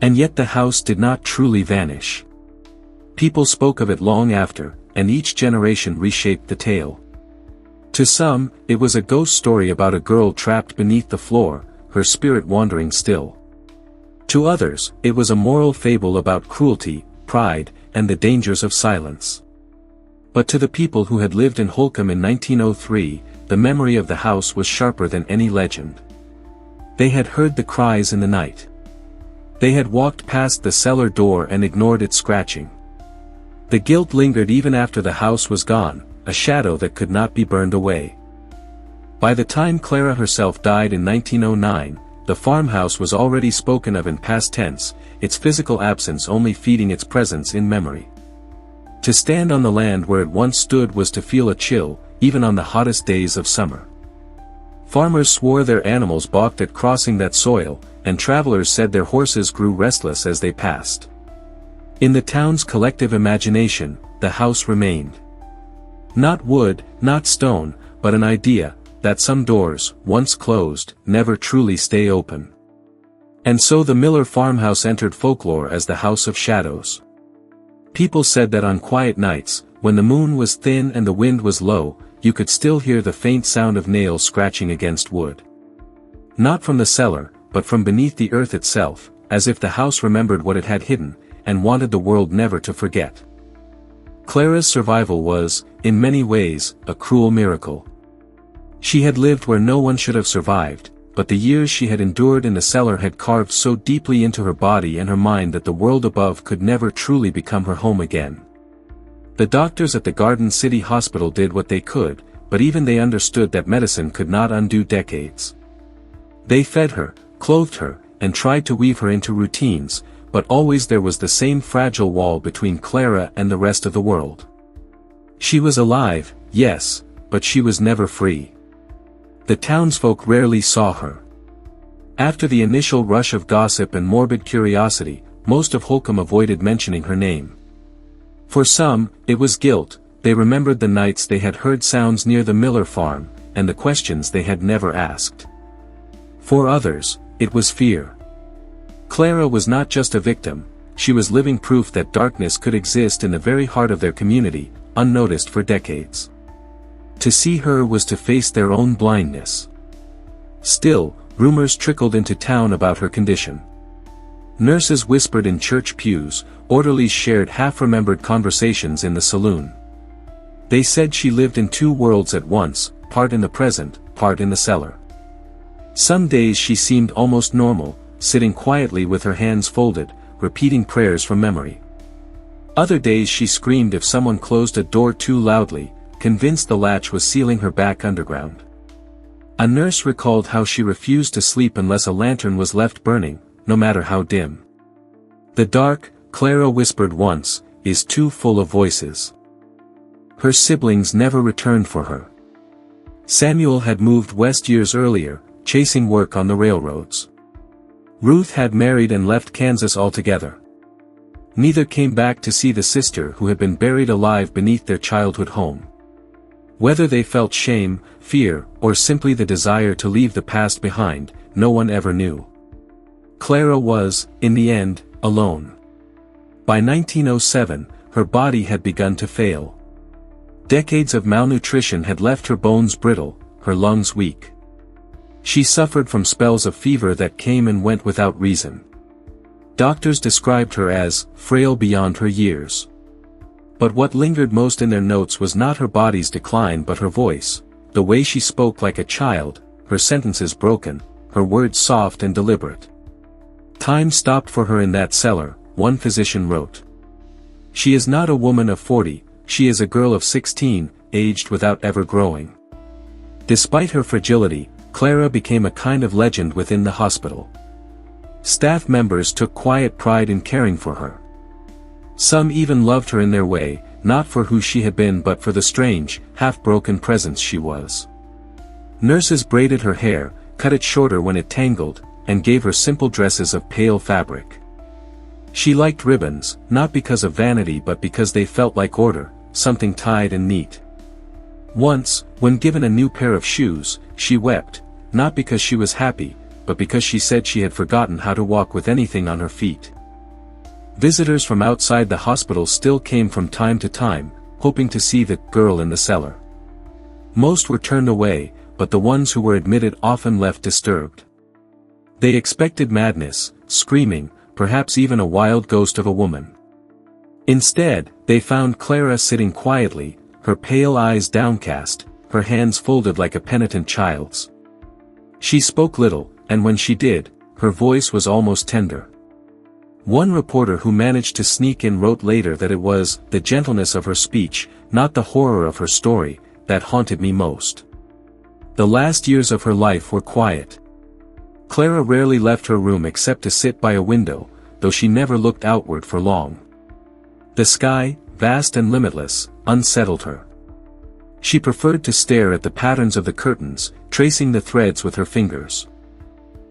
And yet the house did not truly vanish. People spoke of it long after, and each generation reshaped the tale. To some, it was a ghost story about a girl trapped beneath the floor, her spirit wandering still. To others, it was a moral fable about cruelty, pride, and the dangers of silence. But to the people who had lived in Holcomb in 1903, the memory of the house was sharper than any legend. They had heard the cries in the night. They had walked past the cellar door and ignored its scratching. The guilt lingered even after the house was gone, a shadow that could not be burned away. By the time Clara herself died in 1909, the farmhouse was already spoken of in past tense, its physical absence only feeding its presence in memory. To stand on the land where it once stood was to feel a chill, even on the hottest days of summer. Farmers swore their animals balked at crossing that soil, and travelers said their horses grew restless as they passed. In the town's collective imagination, the house remained. Not wood, not stone, but an idea, that some doors, once closed, never truly stay open. And so the Miller farmhouse entered folklore as the House of Shadows. People said that on quiet nights, when the moon was thin and the wind was low, you could still hear the faint sound of nails scratching against wood. Not from the cellar, but from beneath the earth itself, as if the house remembered what it had hidden, and wanted the world never to forget. Clara's survival was, in many ways, a cruel miracle. She had lived where no one should have survived, but the years she had endured in the cellar had carved so deeply into her body and her mind that the world above could never truly become her home again. The doctors at the Garden City Hospital did what they could, but even they understood that medicine could not undo decades. They fed her, clothed her, and tried to weave her into routines, but always there was the same fragile wall between Clara and the rest of the world. She was alive, yes, but she was never free. The townsfolk rarely saw her. After the initial rush of gossip and morbid curiosity, most of Holcomb avoided mentioning her name. For some, it was guilt. They remembered the nights they had heard sounds near the Miller farm, and the questions they had never asked. For others, it was fear. Clara was not just a victim, she was living proof that darkness could exist in the very heart of their community, unnoticed for decades. To see her was to face their own blindness. Still, rumors trickled into town about her condition. Nurses whispered in church pews, orderlies shared half-remembered conversations in the saloon. They said she lived in two worlds at once, part in the present, part in the cellar. Some days she seemed almost normal, sitting quietly with her hands folded, repeating prayers from memory. Other days she screamed if someone closed a door too loudly, convinced the latch was sealing her back underground. A nurse recalled how she refused to sleep unless a lantern was left burning, no matter how dim. The dark, Clara whispered once, is too full of voices. Her siblings never returned for her. Samuel had moved west years earlier, chasing work on the railroads. Ruth had married and left Kansas altogether. Neither came back to see the sister who had been buried alive beneath their childhood home. Whether they felt shame, fear, or simply the desire to leave the past behind, no one ever knew. Clara was, in the end, alone. By 1907, her body had begun to fail. Decades of malnutrition had left her bones brittle, her lungs weak. She suffered from spells of fever that came and went without reason. Doctors described her as frail beyond her years. But what lingered most in their notes was not her body's decline but her voice, the way she spoke like a child, her sentences broken, her words soft and deliberate. Time stopped for her in that cellar, one physician wrote. She is not a woman of 40, she is a girl of 16, aged without ever growing. Despite her fragility, Clara became a kind of legend within the hospital. Staff members took quiet pride in caring for her. Some even loved her in their way, not for who she had been but for the strange, half-broken presence she was. Nurses braided her hair, cut it shorter when it tangled, and gave her simple dresses of pale fabric. She liked ribbons, not because of vanity but because they felt like order, something tied and neat. Once, when given a new pair of shoes, she wept, not because she was happy, but because she said she had forgotten how to walk with anything on her feet. Visitors from outside the hospital still came from time to time, hoping to see the girl in the cellar. Most were turned away, but the ones who were admitted often left disturbed. They expected madness, screaming, perhaps even a wild ghost of a woman. Instead, they found Clara sitting quietly, her pale eyes downcast, her hands folded like a penitent child's. She spoke little, and when she did, her voice was almost tender. One reporter who managed to sneak in wrote later that it was the gentleness of her speech, not the horror of her story, that haunted me most. The last years of her life were quiet. Clara rarely left her room except to sit by a window, though she never looked outward for long. The sky, vast and limitless, unsettled her. She preferred to stare at the patterns of the curtains, tracing the threads with her fingers.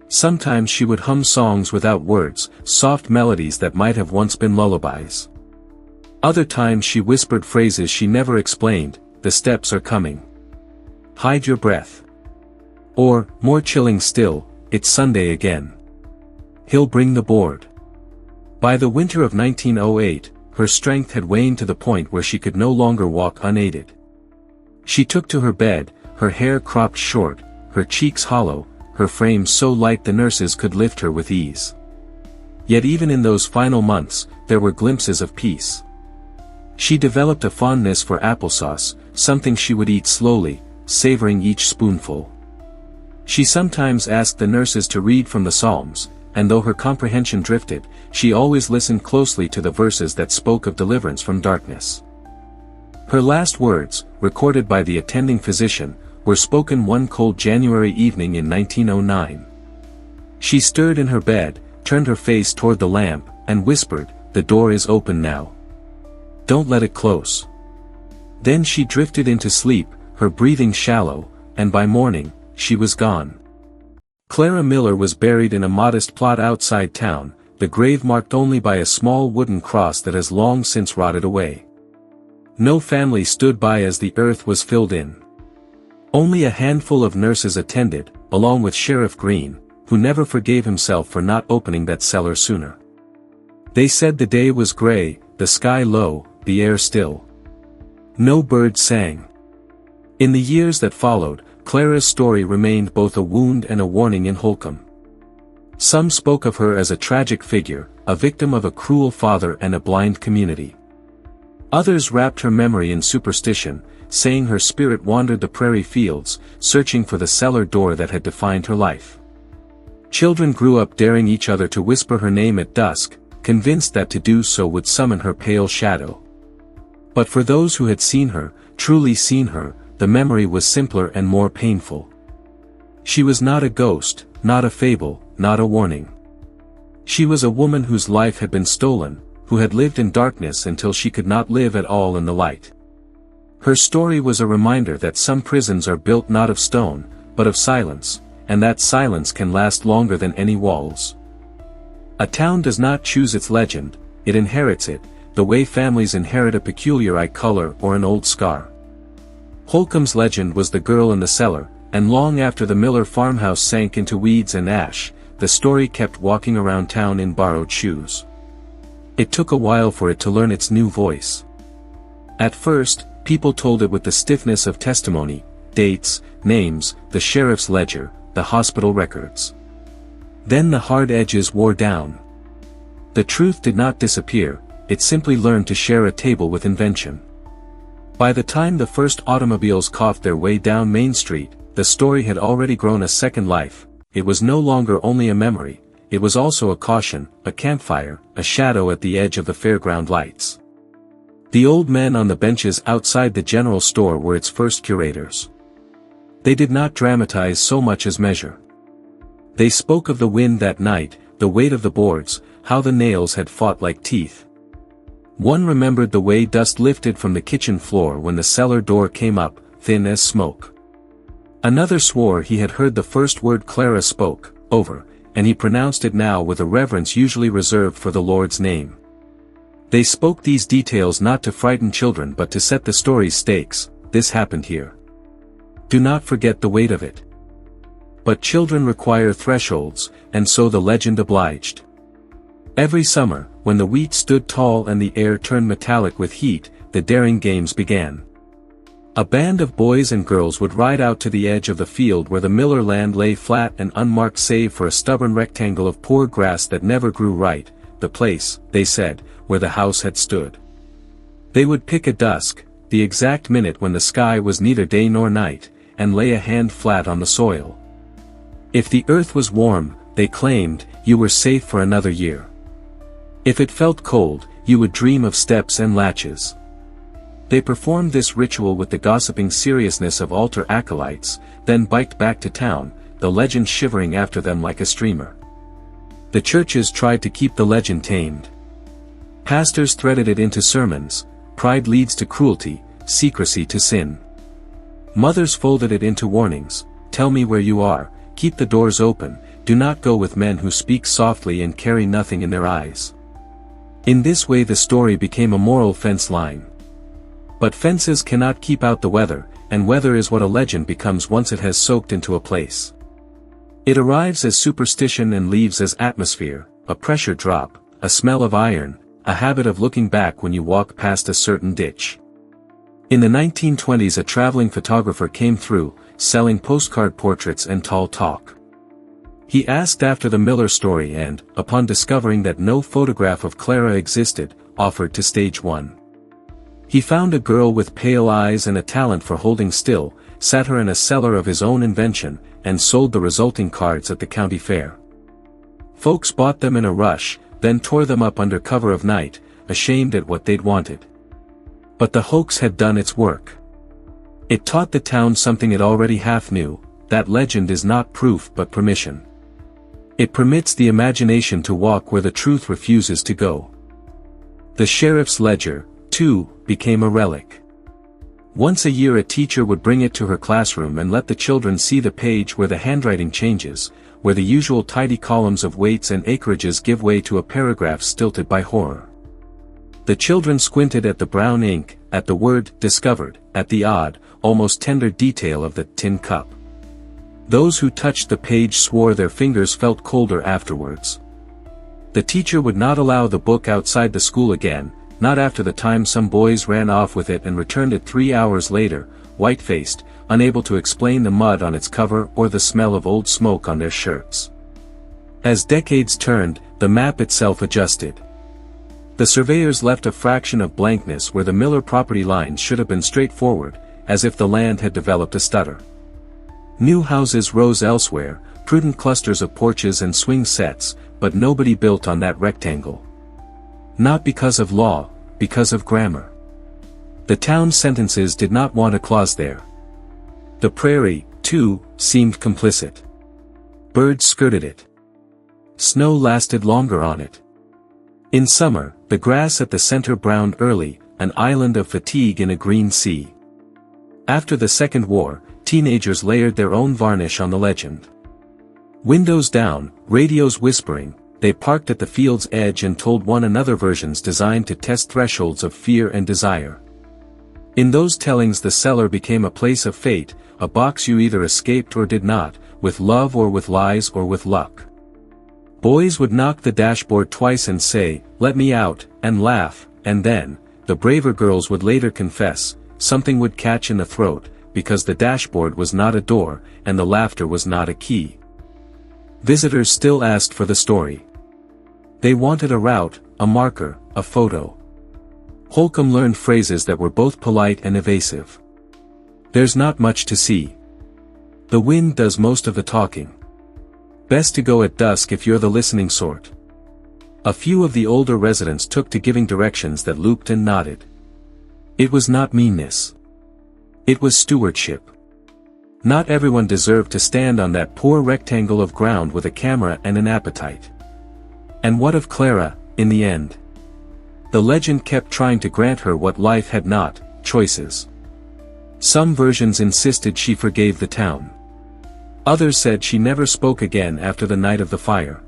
Sometimes she would hum songs without words, soft melodies that might have once been lullabies. Other times she whispered phrases she never explained, "The steps are coming. Hide your breath." Or, more chilling still, "It's Sunday again. He'll bring the board." By the winter of 1908, her strength had waned to the point where she could no longer walk unaided. She took to her bed, her hair cropped short, her cheeks hollow, her frame so light the nurses could lift her with ease. Yet even in those final months, there were glimpses of peace. She developed a fondness for applesauce, something she would eat slowly, savoring each spoonful. She sometimes asked the nurses to read from the Psalms, and though her comprehension drifted, she always listened closely to the verses that spoke of deliverance from darkness. Her last words, recorded by the attending physician, were spoken one cold January evening in 1909. She stirred in her bed, turned her face toward the lamp, and whispered, "The door is open now. Don't let it close." Then she drifted into sleep, her breathing shallow, and by morning, she was gone. Clara Miller was buried in a modest plot outside town, the grave marked only by a small wooden cross that has long since rotted away. No family stood by as the earth was filled in. Only a handful of nurses attended, along with Sheriff Green, who never forgave himself for not opening that cellar sooner. They said the day was gray, the sky low, the air still. No birds sang. In the years that followed, Clara's story remained both a wound and a warning in Holcomb. Some spoke of her as a tragic figure, a victim of a cruel father and a blind community. Others wrapped her memory in superstition, saying her spirit wandered the prairie fields, searching for the cellar door that had defined her life. Children grew up daring each other to whisper her name at dusk, convinced that to do so would summon her pale shadow. But for those who had seen her, truly seen her, the memory was simpler and more painful. She was not a ghost, not a fable, not a warning. She was a woman whose life had been stolen, who had lived in darkness until she could not live at all in the light. Her story was a reminder that some prisons are built not of stone, but of silence, and that silence can last longer than any walls. A town does not choose its legend, it inherits it, the way families inherit a peculiar eye color or an old scar. Holcomb's legend was the girl in the cellar, and long after the Miller farmhouse sank into weeds and ash, the story kept walking around town in borrowed shoes. It took a while for it to learn its new voice. At first, people told it with the stiffness of testimony, dates, names, the sheriff's ledger, the hospital records. Then the hard edges wore down. The truth did not disappear, it simply learned to share a table with invention. By the time the first automobiles coughed their way down Main Street, the story had already grown a second life. It was no longer only a memory, it was also a caution, a campfire, a shadow at the edge of the fairground lights. The old men on the benches outside the general store were its first curators. They did not dramatize so much as measure. They spoke of the wind that night, the weight of the boards, how the nails had fought like teeth. One remembered the way dust lifted from the kitchen floor when the cellar door came up, thin as smoke. Another swore he had heard the first word Clara spoke, over, and he pronounced it now with a reverence usually reserved for the Lord's name. They spoke these details not to frighten children but to set the story's stakes. This happened here. Do not forget the weight of it. But children require thresholds, and so the legend obliged. Every summer, when the wheat stood tall and the air turned metallic with heat, the daring games began. A band of boys and girls would ride out to the edge of the field where the Miller land lay flat and unmarked save for a stubborn rectangle of poor grass that never grew right, the place, they said, where the house had stood. They would pick at dusk, the exact minute when the sky was neither day nor night, and lay a hand flat on the soil. If the earth was warm, they claimed, you were safe for another year. If it felt cold, you would dream of steps and latches. They performed this ritual with the gossiping seriousness of altar acolytes, then biked back to town, the legend shivering after them like a streamer. The churches tried to keep the legend tamed. Pastors threaded it into sermons, pride leads to cruelty, secrecy to sin. Mothers folded it into warnings, tell me where you are, keep the doors open, do not go with men who speak softly and carry nothing in their eyes. In this way the story became a moral fence line. But fences cannot keep out the weather, and weather is what a legend becomes once it has soaked into a place. It arrives as superstition and leaves as atmosphere, a pressure drop, a smell of iron, a habit of looking back when you walk past a certain ditch. In the 1920s a traveling photographer came through, selling postcard portraits and tall talk. He asked after the Miller story and, upon discovering that no photograph of Clara existed, offered to stage one. He found a girl with pale eyes and a talent for holding still, sat her in a cellar of his own invention, and sold the resulting cards at the county fair. Folks bought them in a rush, then tore them up under cover of night, ashamed at what they'd wanted. But the hoax had done its work. It taught the town something it already half knew, that legend is not proof but permission. It permits the imagination to walk where the truth refuses to go. The sheriff's ledger, too, became a relic. Once a year a teacher would bring it to her classroom and let the children see the page where the handwriting changes, where the usual tidy columns of weights and acreages give way to a paragraph stilted by horror. The children squinted at the brown ink, at the word discovered, at the odd, almost tender detail of the tin cup. Those who touched the page swore their fingers felt colder afterwards. The teacher would not allow the book outside the school again, not after the time some boys ran off with it and returned it 3 hours later, white-faced, unable to explain the mud on its cover or the smell of old smoke on their shirts. As decades turned, the map itself adjusted. The surveyors left a fraction of blankness where the Miller property lines should have been straightforward, as if the land had developed a stutter. New houses rose elsewhere, prudent clusters of porches and swing sets, but nobody built on that rectangle. Not because of law, because of grammar. The town's sentences did not want a clause there. The prairie, too, seemed complicit. Birds skirted it. Snow lasted longer on it. In summer, the grass at the center browned early, an island of fatigue in a green sea. After the Second War, teenagers layered their own varnish on the legend. Windows down, radios whispering, they parked at the field's edge and told one another versions designed to test thresholds of fear and desire. In those tellings the cellar became a place of fate, a box you either escaped or did not, with love or with lies or with luck. Boys would knock the dashboard twice and say, "Let me out," and laugh, and then, the braver girls would later confess, something would catch in the throat, because the dashboard was not a door, and the laughter was not a key. Visitors still asked for the story. They wanted a route, a marker, a photo. Holcomb learned phrases that were both polite and evasive. There's not much to see. The wind does most of the talking. Best to go at dusk if you're the listening sort. A few of the older residents took to giving directions that looped and nodded. It was not meanness. It was stewardship. Not everyone deserved to stand on that poor rectangle of ground with a camera and an appetite. And what of Clara, in the end? The legend kept trying to grant her what life had not, choices. Some versions insisted she forgave the town. Others said she never spoke again after the night of the fire.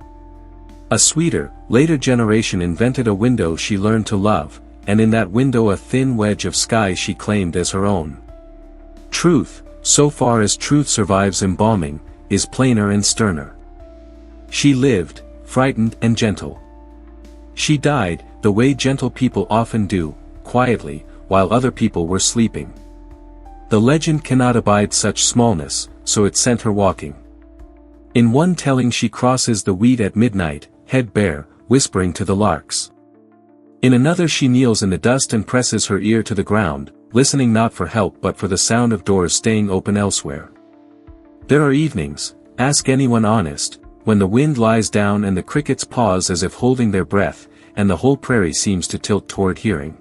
A sweeter, later generation invented a window she learned to love, and in that window a thin wedge of sky she claimed as her own. Truth, so far as truth survives embalming, is plainer and sterner. She lived, frightened and gentle. She died, the way gentle people often do, quietly, while other people were sleeping. The legend cannot abide such smallness, so it sent her walking. In one telling she crosses the wheat at midnight, head bare, whispering to the larks. In another she kneels in the dust and presses her ear to the ground, listening not for help but for the sound of doors staying open elsewhere. There are evenings, ask anyone honest, when the wind lies down and the crickets pause as if holding their breath, and the whole prairie seems to tilt toward hearing.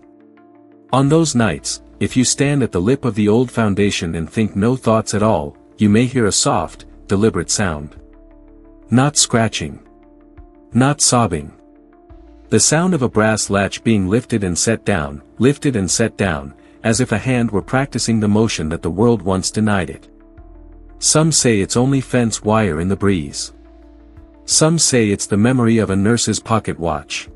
On those nights, if you stand at the lip of the old foundation and think no thoughts at all, you may hear a soft, deliberate sound. Not scratching. Not sobbing. The sound of a brass latch being lifted and set down, as if a hand were practicing the motion that the world once denied it. Some say it's only fence wire in the breeze. Some say it's the memory of a nurse's pocket watch.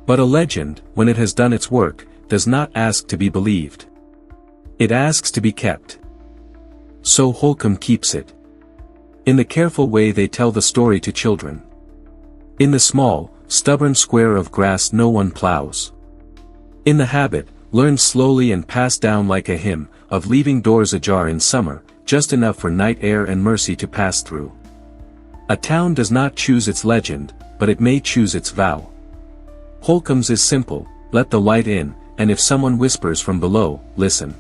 But a legend, when it has done its work, does not ask to be believed. It asks to be kept. So Holcomb keeps it. In the careful way they tell the story to children. In the small, stubborn square of grass no one plows. In the habit, learned slowly and passed down like a hymn, of leaving doors ajar in summer, just enough for night air and mercy to pass through. A town does not choose its legend, but it may choose its vow. Holcomb's is simple, let the light in, and if someone whispers from below, listen.